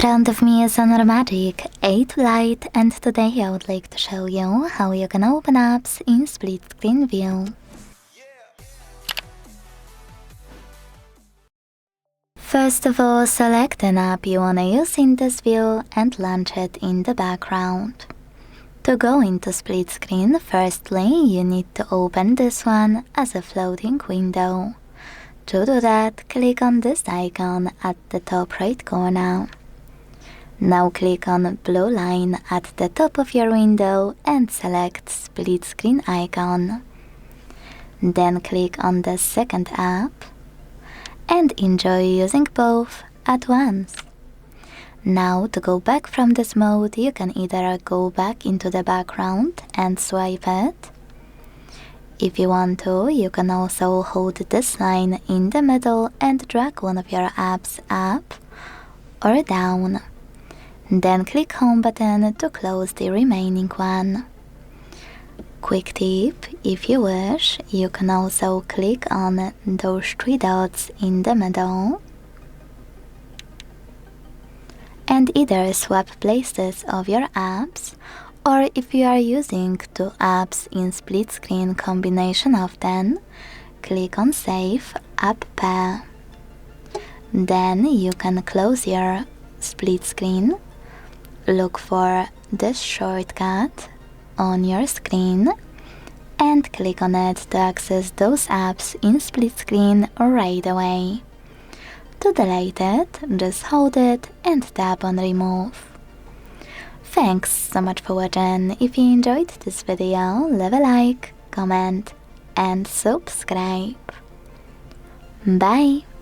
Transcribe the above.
front of me is HONOR Magic8 Lite, and today I would like to show you how you can open apps in split screen view. First of all, select an app you wanna use in this view and launch it in the background. To go into split screen, firstly you need to open this one as a floating window. To do that, click on this icon at the top right corner. Now click on blue line at the top of your window and select split screen icon. Then click on the second app and enjoy using both at once. Now to go back from this mode, you can either go back into the background and swipe it. If you want to, you can also hold this line in the middle and drag one of your apps up or down. Then click home button to close the remaining one. Quick tip, if you wish, you can also click on those three dots in the middle and either swap places of your apps, or if you are using two apps in split screen combination often, click on Save App Pair. Then you can close your split screen, look for this shortcut on your screen and click on it to access those apps in split screen right away. To delete it, just hold it and tap on Remove. Thanks so much for watching. If you enjoyed this video, leave a like, comment and subscribe. Bye!